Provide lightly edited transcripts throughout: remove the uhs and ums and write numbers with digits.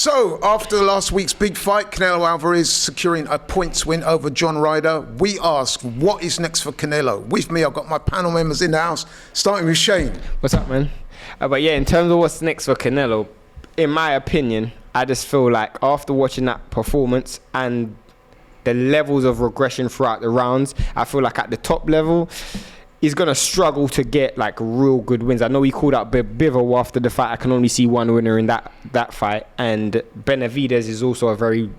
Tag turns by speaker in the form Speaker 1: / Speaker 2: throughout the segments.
Speaker 1: So, after last week's big fight, Canelo Alvarez securing a points win over John Ryder, we ask, what is next for Canelo? With me, I've got my panel members in the house, starting with Shane.
Speaker 2: What's up, man? But yeah, in terms of what's next for Canelo, in my opinion, I just feel like after watching that performance and the levels of regression throughout the rounds, I feel like at the top level, he's going to struggle to get like real good wins. I know he called out Bivol after the fight. I can only see one winner in that fight. And Benavidez is also a very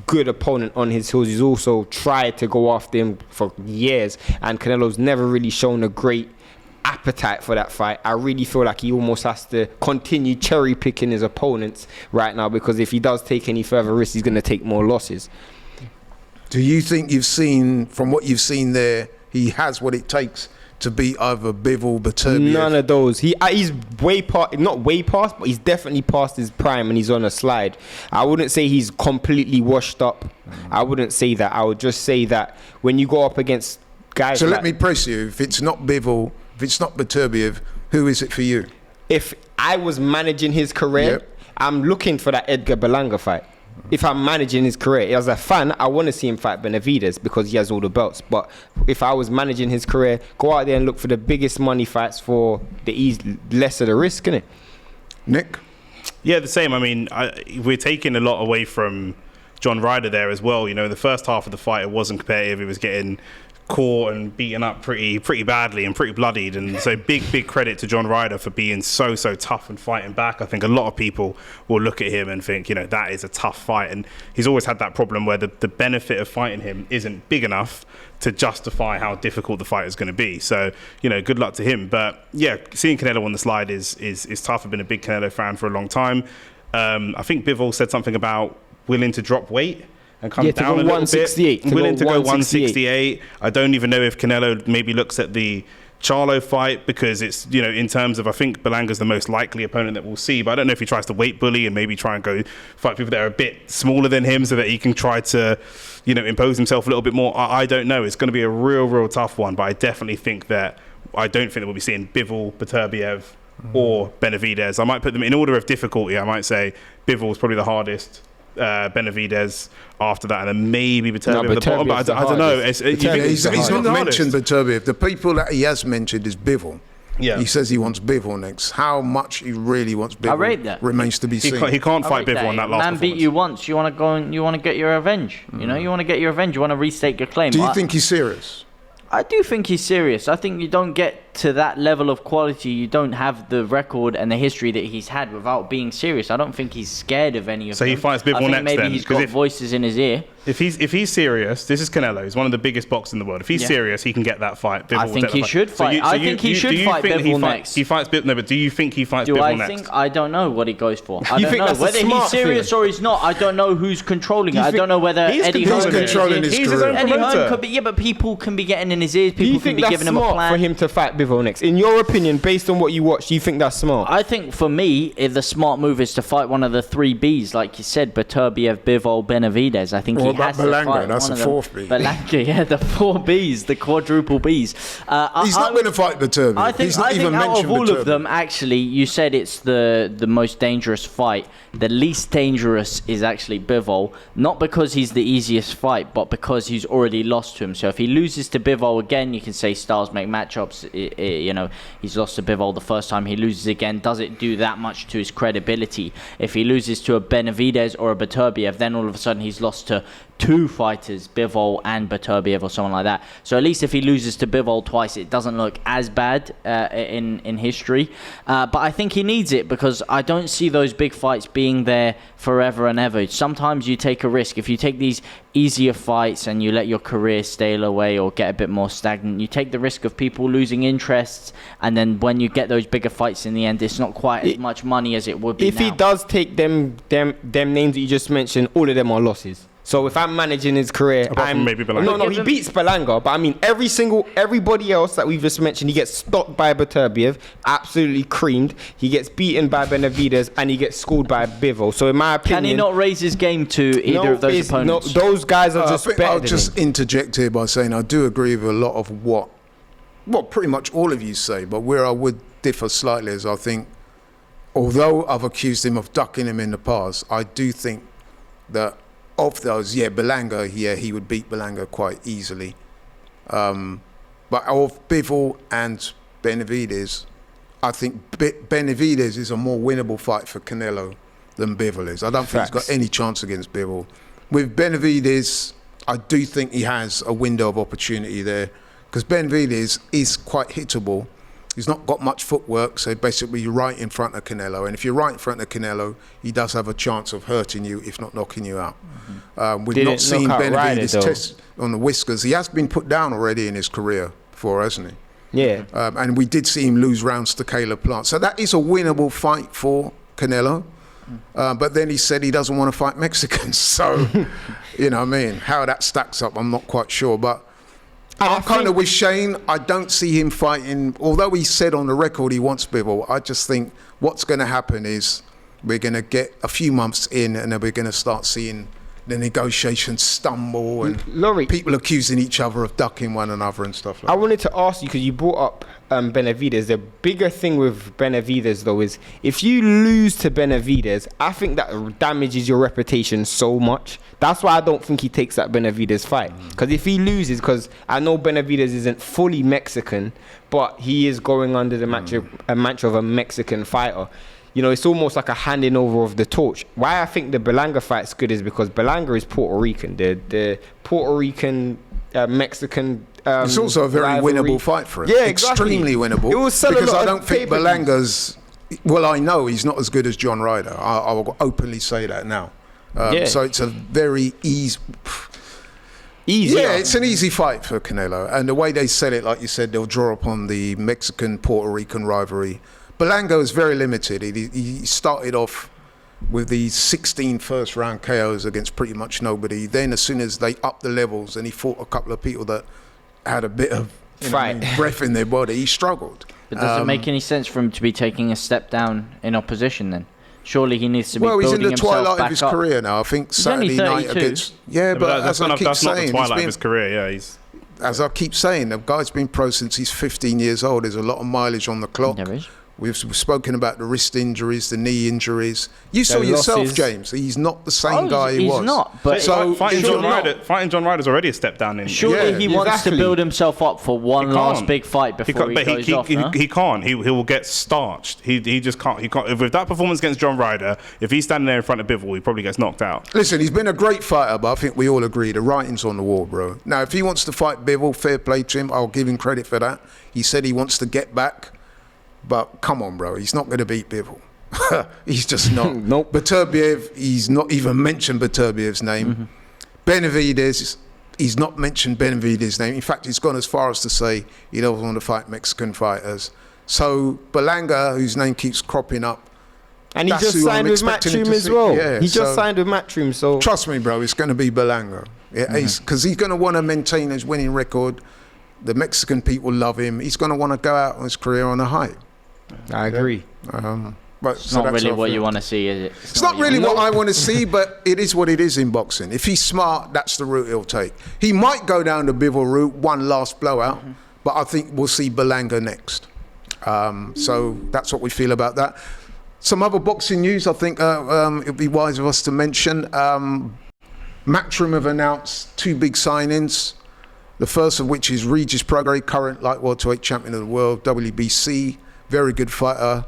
Speaker 2: good opponent on his heels. He's also tried to go after him for years. And Canelo's never really shown a great appetite for that fight. I really feel like he almost has to continue cherry picking his opponents right now, because if he does take any further risks, he's going to take more losses.
Speaker 1: Do you think you've seen, from what you've seen there, he has what it takes to beat either Bivol, Beterbiev?
Speaker 2: None of those. He's way past, not way past, but he's definitely past his prime and he's on a slide. I wouldn't say he's completely washed up. I wouldn't say that. I would just say that when you go up against guys
Speaker 1: So
Speaker 2: like,
Speaker 1: let me press you. If it's not Bivol, if it's not Beterbiev, who is it for you?
Speaker 2: If I was managing his career,
Speaker 1: Yep.
Speaker 2: I'm looking for that Edgar Berlanga fight. If I'm managing his career, as a fan, I want to see him fight Benavidez because he has all the belts. But if I was managing his career, go out there and look for the biggest money fights for the lesser the risk, innit?
Speaker 1: Nick?
Speaker 3: Yeah, the same. I mean, we're taking a lot away from John Ryder there as well. You know, the first half of the fight, it wasn't competitive. It was getting caught and beaten up pretty badly and pretty bloodied, and so big credit to John Ryder for being so tough and fighting back. I think a lot of people will look at him and think, you know, that is a tough fight, and he's always had that problem where the benefit of fighting him isn't big enough to justify how difficult the fight is going to be. So, you know, good luck to him. But yeah, seeing Canelo on the slide is tough. I've been a big Canelo fan for a long time. I think Bivol said something about willing to drop weight and come down a little
Speaker 2: 168,
Speaker 3: bit. Willing to go 168. I don't even know if Canelo maybe looks at the Charlo fight, because it's, you know, in terms of, I think Berlanga's the most likely opponent that we'll see, but I don't know if he tries to weight bully and maybe try and go fight people that are a bit smaller than him so that he can try to, you know, impose himself a little bit more. I don't know. It's going to be a real tough one, but I definitely think that I don't think that we'll be seeing Bivol, Beterbiev or Benavidez. I might put them in order of difficulty. I might say Bivol's probably the hardest, Benavidez after that, and then maybe Beterbiev at the bottom. But I don't know.
Speaker 1: He's not mentioned Beterbiev. The people that he has mentioned is Bivol.
Speaker 3: Yeah.
Speaker 1: He says he wants Bivol next. How much he really wants Bivol
Speaker 4: I rate that.
Speaker 1: remains to be seen.
Speaker 3: He can't fight Bivol on that last
Speaker 4: Man
Speaker 3: performance.
Speaker 4: beat you once. You want to go and you want to get your revenge. You know, you want to get your revenge. You want to restate your claim.
Speaker 1: Do you think he's serious?
Speaker 4: I do think he's serious. I think you don't get to that level of quality. You don't have the record and the history that he's had without being serious. I don't think he's scared of any of them.
Speaker 3: So he fights Bivol
Speaker 4: I think
Speaker 3: next
Speaker 4: maybe
Speaker 3: then?
Speaker 4: he's
Speaker 3: 'Cause
Speaker 4: got voices in his ear.
Speaker 3: If he's serious, this is Canelo. He's one of the biggest boxers in the world. If he's serious, he can get that fight. Bivol
Speaker 4: I
Speaker 3: will
Speaker 4: think
Speaker 3: take
Speaker 4: he
Speaker 3: that
Speaker 4: should fight. I think he should fight Bivol next.
Speaker 3: He fights Bivol. No, but do you think he fights
Speaker 4: Do
Speaker 3: Bivol
Speaker 4: I
Speaker 3: next?
Speaker 4: think? I don't know what he goes for. I
Speaker 2: You
Speaker 4: don't
Speaker 2: think
Speaker 4: know
Speaker 2: that's a
Speaker 4: whether he's
Speaker 2: smart
Speaker 4: serious
Speaker 2: thing?
Speaker 4: or he's not. I don't know who's controlling it. I don't know whether
Speaker 3: He's
Speaker 4: Eddie
Speaker 1: controlling his
Speaker 3: He's his
Speaker 1: career.
Speaker 3: own
Speaker 4: Eddie
Speaker 3: promoter.
Speaker 4: Hearn could be, yeah, but people can be getting in his ears.
Speaker 2: Do you
Speaker 4: People can
Speaker 2: think
Speaker 4: be
Speaker 2: that's
Speaker 4: giving him a
Speaker 2: smart
Speaker 4: plan.
Speaker 2: for him to fight Bivol next? In your opinion, based on what you watched, do you think that's smart?
Speaker 4: I think for me, the smart move is to fight one of the three Bs, like you said, Beterbiev, Bivol, Benavidez. I think
Speaker 1: What
Speaker 4: he
Speaker 1: about
Speaker 4: has to
Speaker 1: Berlanga?
Speaker 4: fight
Speaker 1: That's
Speaker 4: one
Speaker 1: the
Speaker 4: of them.
Speaker 1: fourth B.
Speaker 4: Berlanga, yeah, the four Bs, the quadruple Bs.
Speaker 1: He's not going to fight Beterbiev.
Speaker 4: I think,
Speaker 1: He's not
Speaker 4: I think
Speaker 1: even
Speaker 4: out of
Speaker 1: mentioned
Speaker 4: all
Speaker 1: Beterbiev.
Speaker 4: of them, actually, you said it's the most dangerous fight. The least dangerous is actually Bivol, not because he's the easiest fight, but because he's already lost to him. So if he loses to Bivol again, you can say styles make matchups. You know, he's lost to Bivol the first time. He loses again. Does it do that much to his credibility? If he loses to a Benavidez or a Beterbiev, then all of a sudden he's lost to two fighters, Bivol and Beterbiev or someone like that. So at least if he loses to Bivol twice, it doesn't look as bad in history. But I think he needs it, because I don't see those big fights being there forever and ever. Sometimes you take a risk. If you take these easier fights and you let your career stale away or get a bit more stagnant, you take the risk of people losing interests, and then when you get those bigger fights in the end, it's not quite as much money as it would be
Speaker 2: If
Speaker 4: now.
Speaker 2: he does take them names that you just mentioned, all of them are losses. So if I'm managing his career,
Speaker 3: Apart from maybe Berlanga.
Speaker 2: No, he beats Berlanga, but I mean everybody else that we've just mentioned, he gets stopped by Beterbiev, absolutely creamed. He gets beaten by Benavidez, and he gets schooled by Bivol. So in my opinion,
Speaker 4: Can he not raise his game to either of those opponents?
Speaker 2: No, those guys are
Speaker 1: I
Speaker 2: just
Speaker 1: think
Speaker 2: better
Speaker 1: I'll
Speaker 2: than
Speaker 1: just
Speaker 2: him.
Speaker 1: interject here by saying I do agree with a lot of what pretty much all of you say, but where I would differ slightly is I think although I've accused him of ducking him in the past, I do think that of those, Berlanga, he would beat Berlanga quite easily. But of Bivol and Benavidez, I think Benavidez is a more winnable fight for Canelo than Bivol is. I don't think he's got any chance against Bivol. With Benavidez, I do think he has a window of opportunity there, because Benavidez is quite hittable. He's not got much footwork, so basically you're right in front of Canelo. And if you're right in front of Canelo, he does have a chance of hurting you, if not knocking you out. We've not seen Benavidez test on the whiskers. He has been put down already in his career before, hasn't he?
Speaker 2: Yeah.
Speaker 1: And we did see him lose rounds to Caleb Plant. So that is a winnable fight for Canelo. But then he said he doesn't want to fight Mexicans. So, you know what I mean? How that stacks up, I'm not quite sure. But I'm kind of with Shane. I don't see him fighting, although he said on the record he wants Bivol. I just think what's going to happen is we're going to get a few months in, and then we're going to start seeing the negotiations stumble and
Speaker 2: Laurie,
Speaker 1: people accusing each other of ducking one another and stuff like that.
Speaker 2: I wanted to ask you, because you brought up Benavidez. The bigger thing with Benavidez, though, is if you lose to Benavidez, I think that damages your reputation so much. That's why I don't think he takes that Benavidez fight. Because if he loses, because I know Benavidez isn't fully Mexican, but he is going under the mantra of a Mexican fighter. You know, it's almost like a handing over of the torch. Why I think the Berlanga fight's good is because Berlanga is Puerto Rican. The Puerto Rican Mexican.
Speaker 1: It's also a very
Speaker 2: rivalry.
Speaker 1: Winnable fight for him.
Speaker 2: Yeah, exactly.
Speaker 1: Extremely winnable.
Speaker 2: It will sell
Speaker 1: because
Speaker 2: a lot
Speaker 1: I don't think Berlanga's. Well, I know he's not as good as John Ryder. I will openly say that now. So it's a very easy. Yeah, it's an easy fight for Canelo, and the way they sell it, like you said, they'll draw upon the Mexican-Puerto Rican rivalry. Berlanga is very limited. He started off with the 16 first-round KOs against pretty much nobody. Then, as soon as they upped the levels and he fought a couple of people that had a bit of breath in their body, he struggled.
Speaker 4: But does it make any sense for him to be taking a step down in opposition then? Surely he needs to be building himself back up.
Speaker 1: Well, he's in the twilight of his career now. I think Saturday night against... Yeah, but as I keep saying...
Speaker 3: That's not the twilight of his career, yeah.
Speaker 1: As I keep saying, the guy's been pro since he's 15 years old. There's a lot of mileage on the clock.
Speaker 4: There is.
Speaker 1: We've spoken about the wrist injuries, the knee injuries. You saw yourself, James. He's not the same guy he was.
Speaker 4: He's not. But
Speaker 3: so fighting John Ryder's already a step down.
Speaker 4: Surely he wants to build himself up for one last big fight before he goes off.
Speaker 3: He can't. He will get starched. He just can't. He can't. With that performance against John Ryder, if he's standing there in front of Bivol, he probably gets knocked out.
Speaker 1: Listen, he's been a great fighter, but I think we all agree the writing's on the wall, bro. Now, if he wants to fight Bivol, fair play to him. I'll give him credit for that. He said he wants to get back. But come on, bro, he's not going to beat Bivol. He's just not.
Speaker 2: Nope.
Speaker 1: Beterbiev, he's not even mentioned Beterbiev's name. Benavidez, he's not mentioned Benavidez's name. In fact, he's gone as far as to say he doesn't want to fight Mexican fighters. So Berlanga, whose name keeps cropping up,
Speaker 2: and he just signed with Matchroom as well. Yeah, he just signed with Matchroom, so
Speaker 1: trust me, bro, it's going to be Berlanga. Yeah, because he's going to want to maintain his winning record. The Mexican people love him. He's going to want to go out on his career on a high.
Speaker 2: I agree.
Speaker 1: But
Speaker 4: it's not really what you want to see, is it?
Speaker 1: It's not really what I want to see, but it is what it is in boxing. If he's smart, that's the route he'll take. He might go down the Bivol route, one last blowout, but I think we'll see Berlanga next. So that's what we feel about that. Some other boxing news, I think it would be wise of us to mention. Matchroom have announced two big signings. The first of which is Regis Prograis, current light welterweight champion of the world, WBC. Very good fighter.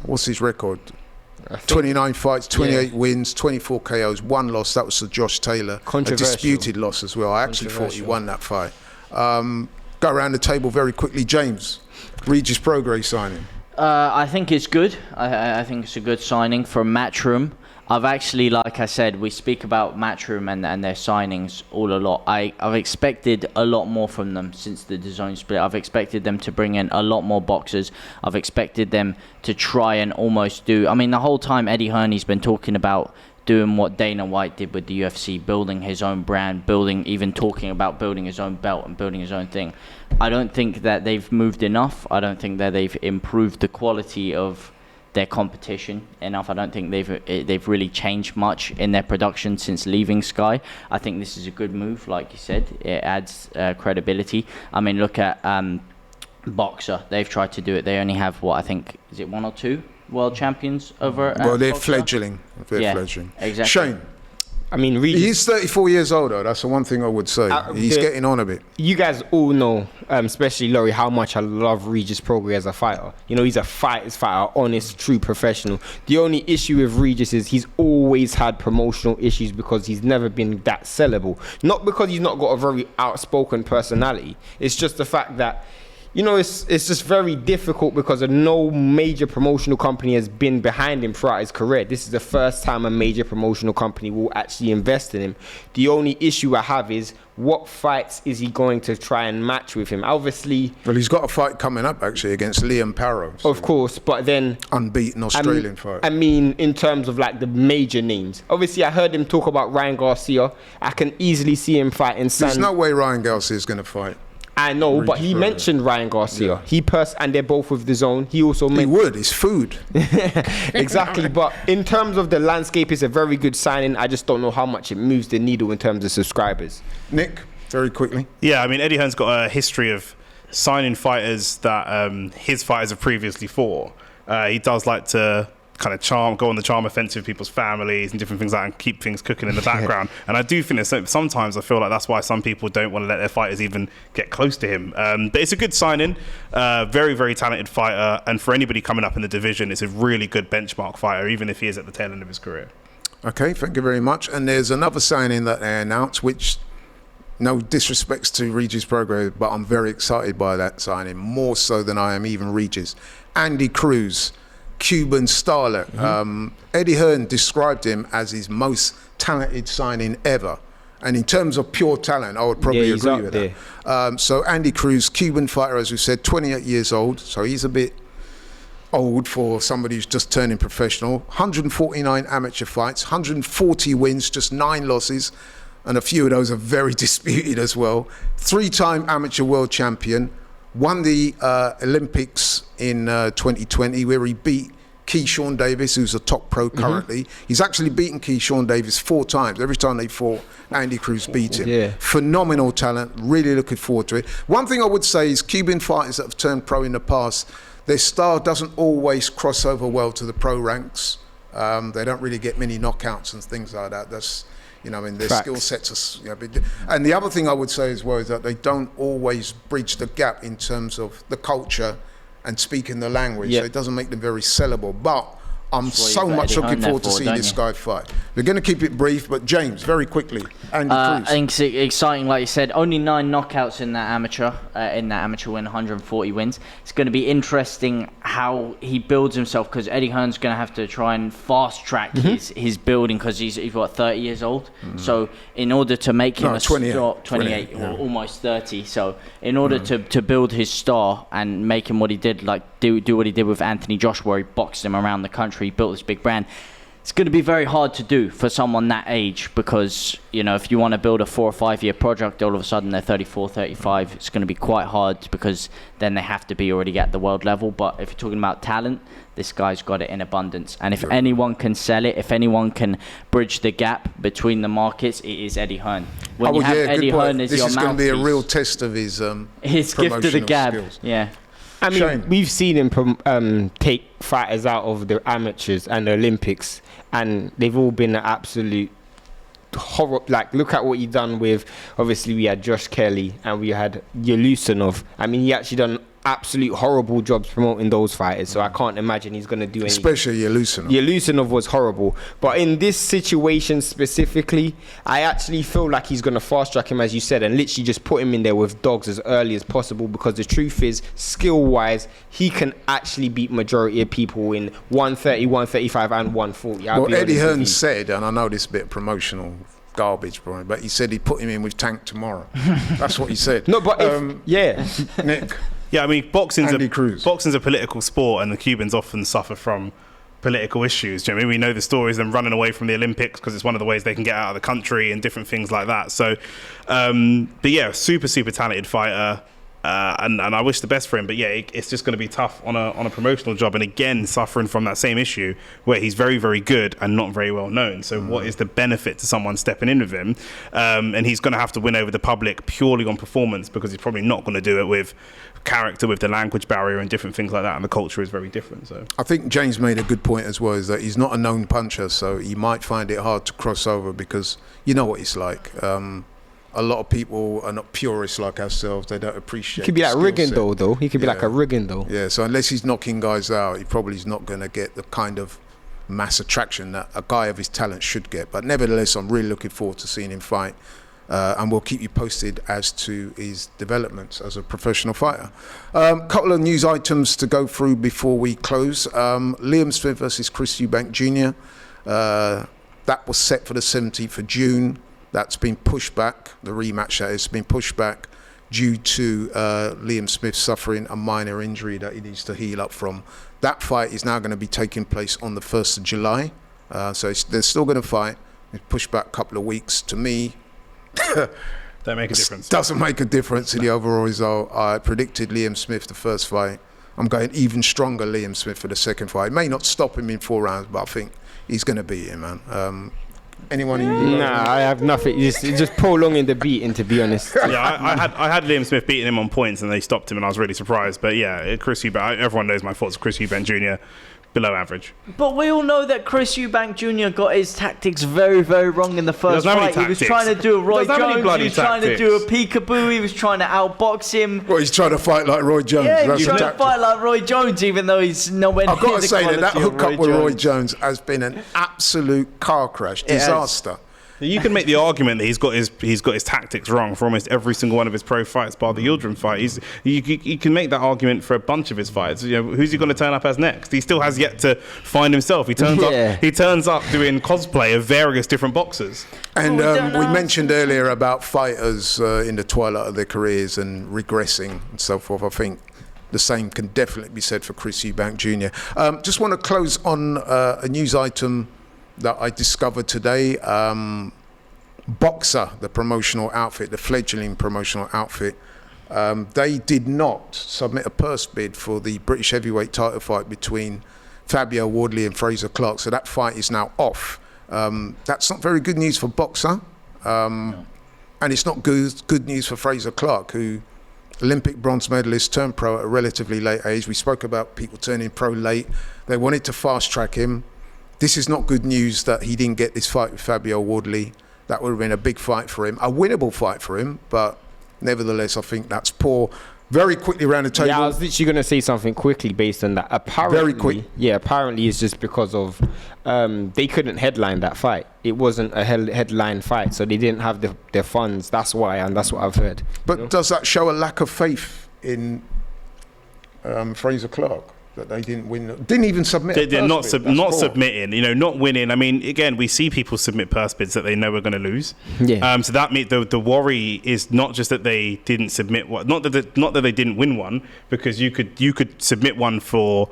Speaker 1: What's his record? 29 fights, 28 wins, 24 KOs, 1 loss. That was to Josh Taylor. A disputed loss as well. I actually thought he won that fight. Go around the table very quickly. James, Regis Prograis signing.
Speaker 4: I think it's good. I think it's a good signing from Matchroom. I've actually, like I said, we speak about Matchroom and their signings all a lot. I've expected a lot more from them since the DAZN split. I've expected them to bring in a lot more boxers. I've expected them to try and almost do... I mean, the whole time Eddie Hearney's been talking about doing what Dana White did with the UFC, building his own brand, even talking about building his own belt and building his own thing. I don't think that they've moved enough. I don't think that they've improved the quality of their competition enough. I don't think they've really changed much in their production since leaving Sky. I think this is a good move, like you said. It adds credibility. I mean, look at boxer. They've tried to do it. They only have, what, I think, is it 1 or 2 world champions over at
Speaker 1: Well, they're
Speaker 4: boxer?
Speaker 1: fledgling.
Speaker 4: Yeah,
Speaker 1: Fledgling.
Speaker 4: exactly.
Speaker 1: Shane,
Speaker 2: I mean, Regis,
Speaker 1: he's 34 years old, though. That's the one thing I would say. He's getting on a bit.
Speaker 2: you guys all know, especially Laurie, how much I love Regis Prograis as a fighter. You know, he's a fighter's fighter, honest, true professional. The only issue with Regis is he's always had promotional issues because he's never been that sellable. Not because he's not got a very outspoken personality. It's just the fact that, you know, it's just very difficult because no major promotional company has been behind him throughout his career. This is the first time a major promotional company will actually invest in him. The only issue I have is what fights is he going to try and match with him? Obviously...
Speaker 1: Well, he's got a fight coming up, actually, against Liam Parrow. So
Speaker 2: of course, but then...
Speaker 1: Unbeaten Australian fight.
Speaker 2: I mean, in terms of, like, the major names. Obviously, I heard him talk about Ryan Garcia. I can easily see him fighting...
Speaker 1: There's no way Ryan Garcia is going to fight.
Speaker 2: I know, but he mentioned Ryan Garcia. Yeah. And they're both with the zone. He also
Speaker 1: He would. It's food.
Speaker 2: Exactly. But in terms of the landscape, it's a very good signing. I just don't know how much it moves the needle in terms of subscribers.
Speaker 1: Nick, very quickly.
Speaker 3: Yeah, I mean, Eddie Hearn's got a history of signing fighters that his fighters have previously fought. He does like to kind of go on the charm offensive with people's families and different things like that and keep things cooking in the background. And I do think that sometimes I feel like that's why some people don't want to let their fighters even get close to him. But it's a good signing, very, very talented fighter. And for anybody coming up in the division, it's a really good benchmark fighter, even if he is at the tail end of his career.
Speaker 1: Okay, thank you very much. And there's another signing that they announced, which, no disrespects to Regis Prograis, but I'm very excited by that signing, more so than I am even Regis. Andy Cruz, Cuban starlet. Eddie Hearn described him as his most talented signing ever. And in terms of pure talent, I would probably agree with that. So Andy Cruz, Cuban fighter, as we said, 28 years old. So he's a bit old for somebody who's just turning professional. 149 amateur fights, 140 wins, just 9 losses. And a few of those are very disputed as well. 3-time amateur world champion. Won the Olympics in 2020, where he beat Keyshawn Davis, who's a top pro currently. He's actually beaten Keyshawn Davis 4 times. Every time they fought, Andy Cruz beat him. Yeah. Phenomenal talent. Really looking forward to it. One thing I would say is Cuban fighters that have turned pro in the past, their style doesn't always cross over well to the pro ranks. They don't really get many knockouts and things like that. That's... You know, I mean, their skill sets are... and the other thing I would say as well is that they don't always bridge the gap in terms of the culture and speaking the language. Yep. So it doesn't make them very sellable. But I'm so much looking forward to seeing this guy fight. We're going to keep it brief, but James, very quickly, Andy Cruz.
Speaker 4: I think it's exciting, like you said. Only 9 knockouts in that amateur win, 140 wins. It's going to be interesting how he builds himself, because Eddie Hearn's going to have to try and fast track his building, because he's what, 30 years old. So in order to make him 28 or almost 30. So in order to build his star and make him what he did, like do what he did with Anthony Joshua, where he boxed him around the country, he built this big brand. It's going to be very hard to do for someone that age, because, you know, if you want to build a 4 or 5 year project, all of a sudden they're 34, 35, it's going to be quite hard, because then they have to be already at the world level. But if you're talking about talent, this guy's got it in abundance. And if anyone can sell it, if anyone can bridge the gap between the markets, it is Eddie Hearn. When you have Eddie Hearn as your mouthpiece,
Speaker 1: this is going to be a real test of his
Speaker 4: gift to the gab. Skills. Yeah.
Speaker 2: I mean,
Speaker 1: Shane.
Speaker 2: We've seen him take fighters out of the amateurs and the Olympics, and they've all been an absolute horror. Like, look at what he done with, obviously, we had Josh Kelly and we had Yelusinov. I mean, he actually done absolute horrible jobs promoting those fighters, so I can't imagine he's going to do anything.
Speaker 1: Especially Yelusinov.
Speaker 2: Yelusinov was horrible. But in this situation specifically, I actually feel like he's going to fast track him, as you said, and literally just put him in there with dogs as early as possible, because the truth is, skill-wise, he can actually beat majority of people in 130, 135 and 140.
Speaker 1: Well, Eddie Hearn said, and I know this bit of promotional garbage, probably, but he said he'd put him in with Tank tomorrow. That's what he said.
Speaker 2: No, but
Speaker 1: Nick.
Speaker 3: Yeah, I mean, boxing's
Speaker 1: Cruz.
Speaker 3: a political sport, and the Cubans often suffer from political issues. Do you know what I mean? We know the stories of them running away from the Olympics because it's one of the ways they can get out of the country and different things like that. So, but yeah, super, super talented fighter. And I wish the best for him, but yeah, it's just going to be tough on a promotional job, and again suffering from that same issue where he's very, very good and not very well known. So what is the benefit to someone stepping in with him? And he's going to have to win over the public purely on performance, because he's probably not going to do it with character, with the language barrier and different things like that, and the culture is very different. So
Speaker 1: I think James made a good point as well, is that he's not a known puncher, so he might find it hard to cross over, because you know what it's like. A lot of people are not purists like ourselves. They don't appreciate.
Speaker 2: He could be like Riggin though. He could be like a Riggin though.
Speaker 1: Yeah. So unless he's knocking guys out, he probably is not going to get the kind of mass attraction that a guy of his talent should get. But nevertheless, I'm really looking forward to seeing him fight, and we'll keep you posted as to his developments as a professional fighter. Couple of news items to go through before we close. Liam Smith versus Chris Eubank Jr. That was set for the 17th of June. That's been pushed back. The rematch that has been pushed back due to Liam Smith suffering a minor injury that he needs to heal up from. That fight is now going to be taking place on the 1st of July. So they're still going to fight. It's pushed back a couple of weeks. To me,
Speaker 3: don't make a difference.
Speaker 1: Doesn't make a difference in the overall result. I predicted Liam Smith the first fight. I'm going even stronger Liam Smith for the second fight. It may not stop him in 4 rounds, but I think he's going to beat him, man. Anyone?
Speaker 2: Nah, I have nothing. Just prolonging the beating, to be honest.
Speaker 3: Yeah, I had Liam Smith beating him on points, and they stopped him, and I was really surprised. But yeah, Chris Eubank. Everyone knows my thoughts of Chris Eubank Jr. Below average.
Speaker 4: But we all know that Chris Eubank Jr. got his tactics very, very wrong in the first fight. He was trying to do a Roy Jones, he was trying to do a peekaboo, he was trying to outbox him.
Speaker 1: Well, he's trying to fight like Roy Jones.
Speaker 4: Yeah, he's trying to fight like Roy Jones, even though he's nowhere near the quality of Roy Jones.
Speaker 1: I've got to say that hookup with Roy Jones has been an absolute car crash, disaster.
Speaker 3: You can make the argument that he's got his tactics wrong for almost every single one of his pro fights, bar the Yildirim fight. You can make that argument for a bunch of his fights. You know, who's he going to turn up as next? He still has yet to find himself. He turns up doing cosplay of various different boxers.
Speaker 1: And we mentioned earlier about fighters in the twilight of their careers and regressing and so forth. I think the same can definitely be said for Chris Eubank Jr. Just want to close on a news item that I discovered today. Boxer, the promotional outfit, the fledgling promotional outfit, they did not submit a purse bid for the British heavyweight title fight between Fabio Wardley and Fraser Clark. So that fight is now off. That's not very good news for Boxer. And it's not good news for Fraser Clark, who Olympic bronze medalist turned pro at a relatively late age. We spoke about people turning pro late. They wanted to fast track him. This is not good news that he didn't get this fight with Fabio Wardley. That would have been a big fight for him, a winnable fight for him, but nevertheless, I think that's poor. Very quickly around the table.
Speaker 2: Yeah, I was literally going to say something quickly based on that. Apparently,
Speaker 1: very quick.
Speaker 2: Yeah, apparently it's just because of they couldn't headline that fight. It wasn't a headline fight, so they didn't have their funds. That's why, and that's what I've heard.
Speaker 1: But does that show a lack of faith in Fraser Clark? That they didn't win, didn't even submit.
Speaker 3: They're not submitting, not winning. I mean, again, we see people submit purse bids that they know are going to lose.
Speaker 2: Yeah.
Speaker 3: So that means the worry is not just that they didn't submit one, not that they didn't win one, because you could submit one for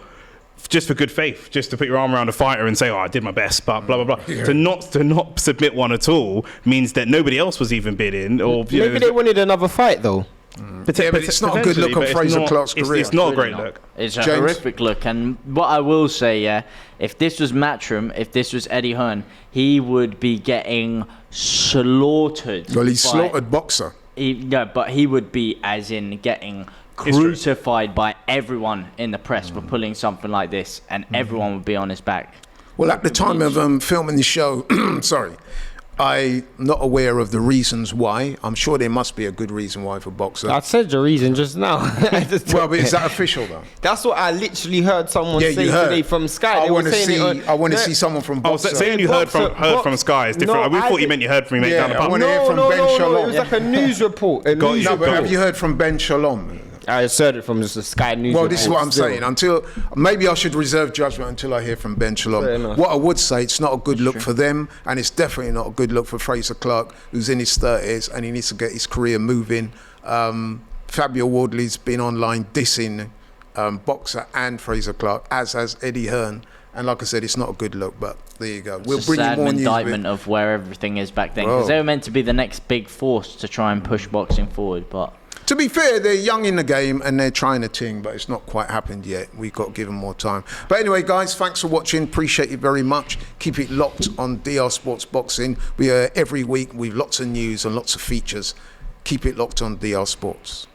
Speaker 3: just for good faith, just to put your arm around a fighter and say, "Oh, I did my best," but blah blah blah. Yeah. To not submit one at all means that nobody else was even bidding, or
Speaker 2: maybe they wanted another fight though.
Speaker 1: But it's not a good look on Fraser Clark's career.
Speaker 3: It's not a great look.
Speaker 4: It's a horrific look. And what I will say, if this was Matchroom, if this was Eddie Hearn, he would be getting slaughtered.
Speaker 1: Well, he slaughtered Boxer.
Speaker 4: But he would be as in getting crucified by everyone in the press for pulling something like this, and everyone would be on his back.
Speaker 1: Well, at the time of filming the show, I'm not aware of the reasons why. I'm sure there must be a good reason why for Boxer.
Speaker 2: I said the reason just now.
Speaker 1: Well, but is that official though?
Speaker 2: That's what I literally heard someone say today from Sky.
Speaker 1: I want to see someone from Boxer.
Speaker 3: Saying you heard from Sky is different. We thought you meant you heard from down the pub.
Speaker 1: I want to hear from Ben Shalom.
Speaker 2: It was like a news report.
Speaker 1: But have you heard from Ben Shalom?
Speaker 2: I just heard it from just the Sky News.
Speaker 1: Well, this is what I'm saying. Maybe I should reserve judgment until I hear from Ben Shalom. What I would say, it's not a good look for them, and it's definitely not a good look for Fraser Clark, who's in his 30s, and he needs to get his career moving. Fabio Wardley's been online dissing Boxer and Fraser Clark, as has Eddie Hearn. And like I said, it's not a good look, but there you go. We'll bring you more news. It's a sad indictment
Speaker 4: of where everything is back then, because they were meant to be the next big force to try and push boxing forward, but
Speaker 1: To be fair, they're young in the game and they're trying a thing, but it's not quite happened yet. We've got to give them more time. But anyway, guys, thanks for watching. Appreciate it very much. Keep it locked on DR Sports Boxing. We are every week with lots of news and lots of features. Keep it locked on DR Sports.